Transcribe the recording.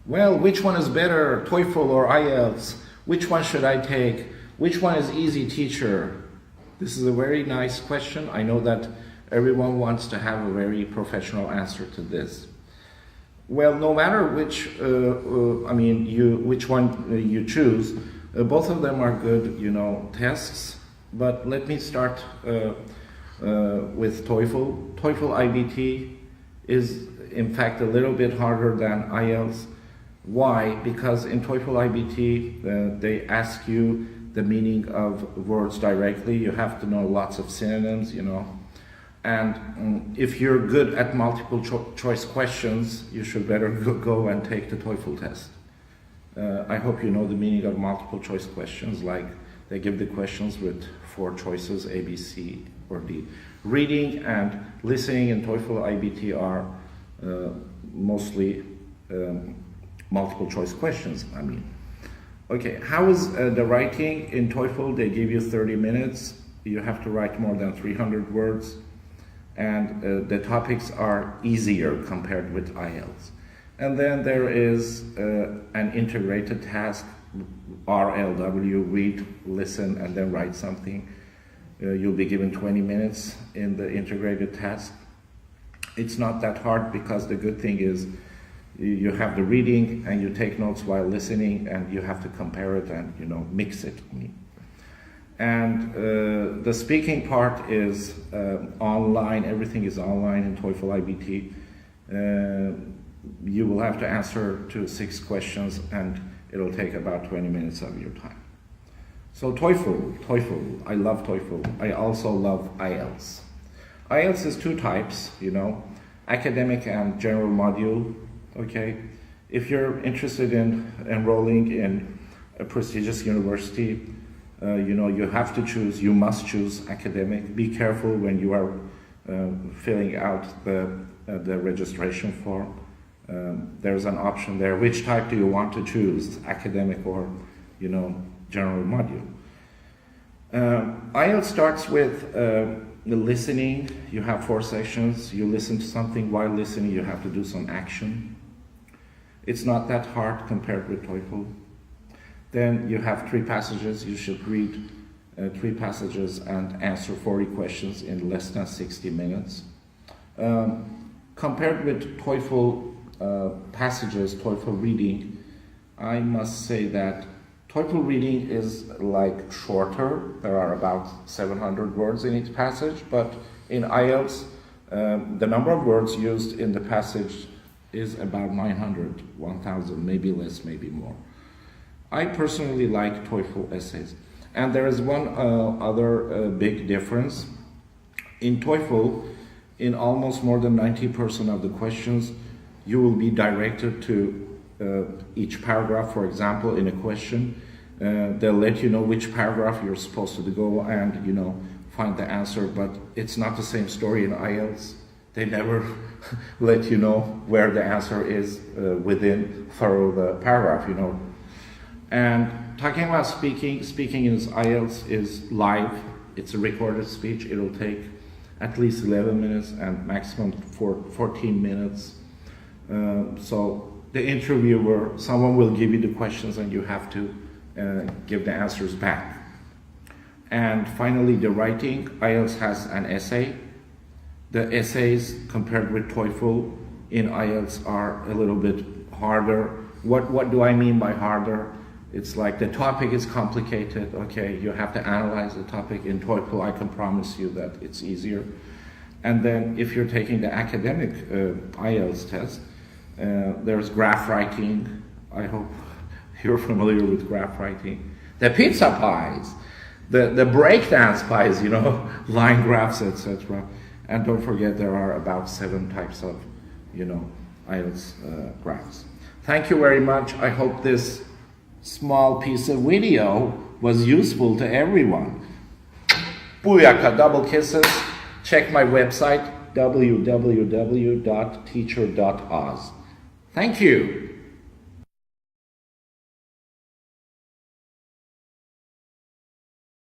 Well, which one is better, TOEFL or IELTS? Which one should I take? Which one is easy, teacher? This is a very nice question. I know that everyone wants to have a very professional answer to this. Well, no matter which, which one you choose, both of them are good, tests. But let me start with TOEFL. TOEFL IBT is, in fact, a little bit harder than IELTS. Why? Because in TOEFL IBT, they ask you the meaning of words directly. You have to know lots of synonyms, And if you're good at multiple choice questions, you should better go and take the TOEFL test. I hope you know the meaning of multiple choice questions, like they give the questions with 4 choices, A, B, C, or D. Reading and listening in TOEFL IBT are mostly multiple choice questions, Okay, how is the writing in TOEFL? They give you 30 minutes. You have to write more than 300 words. And the topics are easier compared with IELTS. And then there is an integrated task, RLW, read, listen, and then write something. You'll be given 20 minutes in the integrated task. It's not that hard because the good thing is you have the reading and you take notes while listening and you have to compare it and mix it. And the speaking part is online. Everything is online in TOEFL IBT. You will have to answer to 6 questions and it'll take about 20 minutes of your time. So TOEFL, I love TOEFL. I also love IELTS. IELTS is 2 types, academic and general module. Okay, if you're interested in enrolling in a prestigious university, you have to choose, you must choose academic. Be careful when you are filling out the registration form. There's an option there. Which type do you want to choose, academic or, general module? IELTS starts with the listening. You have 4 sections. You listen to something. While listening, you have to do some action. It's not that hard compared with TOEFL. Then you have 3 passages. You should read 3 passages and answer 40 questions in less than 60 minutes. Compared with TOEFL passages, TOEFL reading, I must say that TOEFL reading is like shorter. There are about 700 words in each passage, but in IELTS, the number of words used in the passage is about 900, 1,000, maybe less, maybe more. I personally like TOEFL essays. And there is one other big difference. In TOEFL, in almost more than 90% of the questions, you will be directed to each paragraph. For example, in a question, they'll let you know which paragraph you're supposed to go and, find the answer. But it's not the same story in IELTS. They never let you know where the answer is within through the paragraph, And talking about speaking in IELTS is live. It's a recorded speech. It'll take at least 11 minutes and maximum 14 minutes. So the interviewer, someone will give you the questions and you have to give the answers back. And finally, the writing. IELTS has an essay. The essays compared with TOEFL in IELTS are a little bit harder. What do I mean by harder? It's like the topic is complicated, okay? You have to analyze the topic. In TOEFL, I can promise you that it's easier. And then if you're taking the academic IELTS test, there's graph writing. I hope you're familiar with graph writing. The pizza pies, the breakdance pies, line graphs, etc. And don't forget there are about 7 types of, IELTS graphs. Thank you very much. I hope this small piece of video was useful to everyone. Booyaka, double kisses. Check my website, www.teacher.az. Thank you.